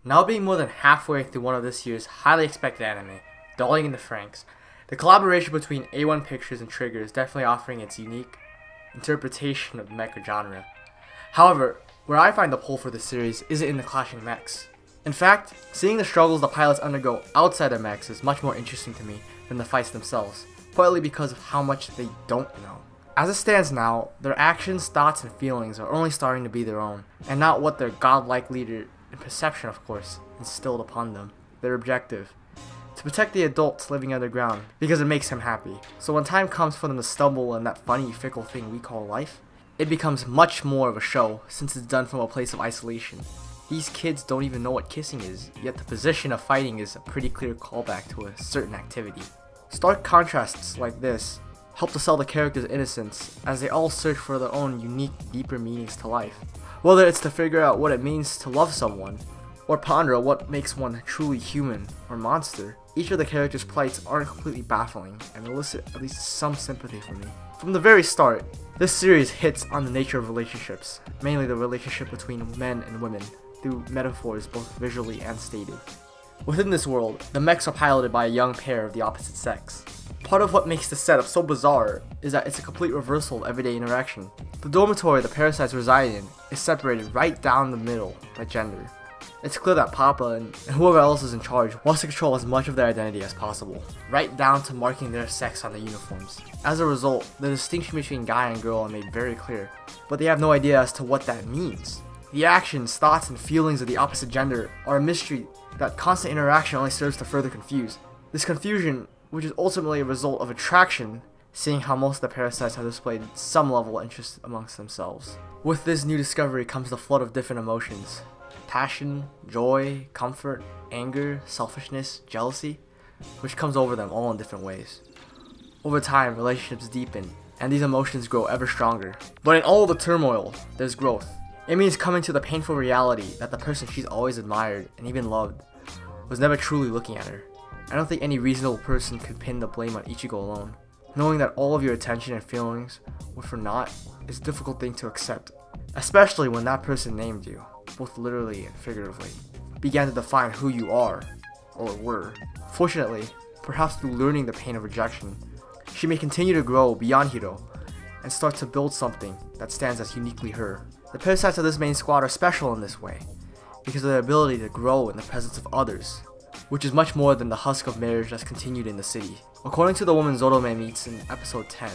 Now being more than halfway through one of this year's highly expected anime, Darling in the Franxx, the collaboration between A1 Pictures and Trigger is definitely offering its unique interpretation of the mecha genre. However, where I find the pull for this series isn't in the clashing mechs. In fact, seeing the struggles the pilots undergo outside their mechs is much more interesting to me than the fights themselves, partly because of how much they don't know. As it stands now, their actions, thoughts, and feelings are only starting to be their own, and not what their godlike leader, and perception of course, instilled upon them. Their objective: to protect the adults living underground, because it makes him happy. So when time comes for them to stumble in that funny, fickle thing we call life, it becomes much more of a show, since it's done from a place of isolation. These kids don't even know what kissing is, yet the position of fighting is a pretty clear callback to a certain activity. Stark contrasts like this help to sell the characters' innocence, as they all search for their own unique, deeper meanings to life. Whether it's to figure out what it means to love someone, or ponder what makes one truly human or monster, each of the characters' plights aren't completely baffling and elicit at least some sympathy from me. From the very start, this series hits on the nature of relationships, mainly the relationship between men and women, through metaphors both visually and stated. Within this world, the mechs are piloted by a young pair of the opposite sex. Part of what makes the setup so bizarre is that it's a complete reversal of everyday interaction. The dormitory the parasites reside in is separated right down the middle by gender. It's clear that Papa and whoever else is in charge wants to control as much of their identity as possible, right down to marking their sex on the uniforms. As a result, the distinction between guy and girl are made very clear, but they have no idea as to what that means. The actions, thoughts, and feelings of the opposite gender are a mystery that constant interaction only serves to further confuse. This confusion, which is ultimately a result of attraction, seeing how most of the parasites have displayed some level of interest amongst themselves. With this new discovery comes the flood of different emotions: passion, joy, comfort, anger, selfishness, jealousy, which comes over them all in different ways. Over time, relationships deepen, and these emotions grow ever stronger. But in all the turmoil, there's growth. It means coming to the painful reality that the person she's always admired and even loved was never truly looking at her. I don't think any reasonable person could pin the blame on Ichigo alone. Knowing that all of your attention and feelings were for naught is a difficult thing to accept, especially when that person named you, both literally and figuratively, began to define who you are, or were. Fortunately, perhaps through learning the pain of rejection, she may continue to grow beyond Hiro and start to build something that stands as uniquely her. The parasites of this main squad are special in this way, because of their ability to grow in the presence of others, which is much more than the husk of marriage that's continued in the city. According to the woman Zorome meets in episode 10,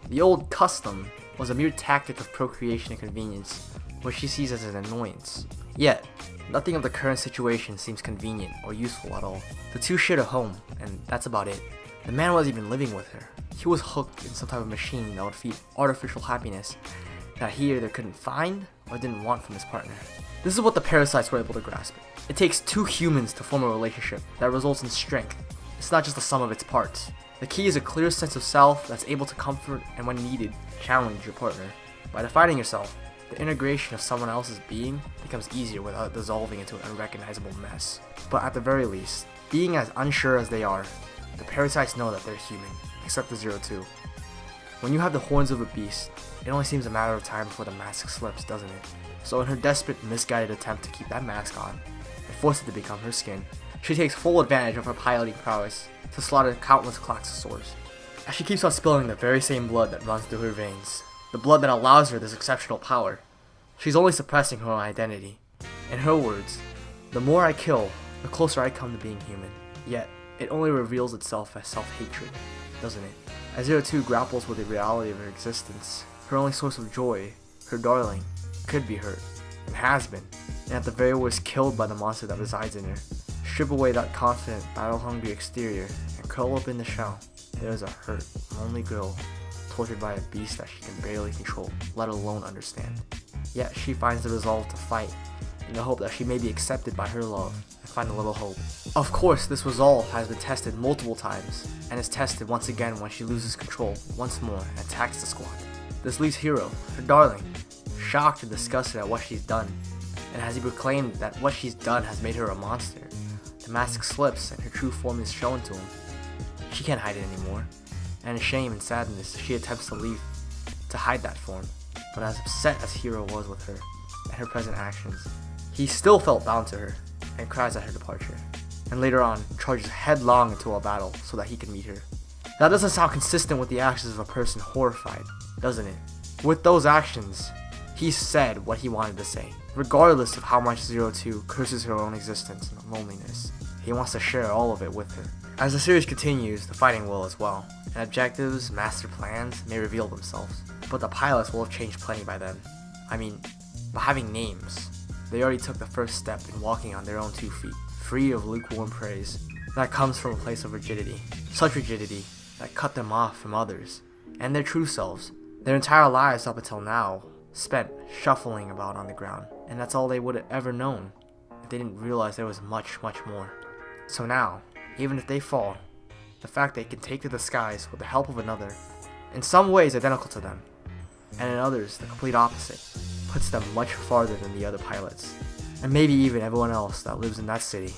the old custom was a mere tactic of procreation and convenience, which she sees as an annoyance. Yet, nothing of the current situation seems convenient or useful at all. The two shared a home, and that's about it. The man wasn't even living with her. He was hooked in some type of machine that would feed artificial happiness that he either couldn't find or didn't want from his partner. This is what the parasites were able to grasp. It takes two humans to form a relationship that results in strength. It's not just the sum of its parts. The key is a clear sense of self that's able to comfort and, when needed, challenge your partner. By defining yourself, the integration of someone else's being becomes easier without dissolving into an unrecognizable mess. But at the very least, being as unsure as they are, the parasites know that they're human, except the 02. When you have the horns of a beast, it only seems a matter of time before the mask slips, doesn't it? So in her desperate, misguided attempt to keep that mask on, and force it to become her skin, she takes full advantage of her piloting prowess to slaughter countless Klaxosaurs. As she keeps on spilling the very same blood that runs through her veins, the blood that allows her this exceptional power, she's only suppressing her own identity. In her words, the more I kill, the closer I come to being human. Yet, it only reveals itself as self-hatred, doesn't it? As 02 grapples with the reality of her existence, her only source of joy, her darling, could be hurt, and has been, and at the very worst killed by the monster that resides in her. Strip away that confident, battle-hungry exterior, and curl up in the shell. There is a hurt, lonely girl, tortured by a beast that she can barely control, let alone understand. Yet she finds the resolve to fight, in the hope that she may be accepted by her love, and find a little hope. Of course, this resolve has been tested multiple times, and is tested once again when she loses control, once more, and attacks the squad. This leaves Hiro, her darling, shocked and disgusted at what she's done, and as he proclaimed that what she's done has made her a monster, the mask slips and her true form is shown to him. She can't hide it anymore, and in shame and sadness she attempts to leave to hide that form, but as upset as Hiro was with her and her present actions, he still felt bound to her. and cries at her departure, and later on charges headlong into a battle so that he can meet her. That doesn't sound consistent with the actions of a person horrified, doesn't it? With those actions, he said what he wanted to say. Regardless of how much 02 curses her own existence and loneliness, he wants to share all of it with her. As the series continues, the fighting will as well, and objectives, master plans may reveal themselves, but the pilots will have changed plenty by then. I mean, by having names, they already took the first step in walking on their own 2 feet, free of lukewarm praise. That comes from a place of rigidity, such rigidity that cut them off from others, and their true selves. Their entire lives up until now spent shuffling about on the ground, and that's all they would have ever known if they didn't realize there was much, much more. So now, even if they fall, the fact they can take to the skies with the help of another, in some ways identical to them, and in others the complete opposite, puts them much farther than the other pilots, and maybe even everyone else that lives in that city.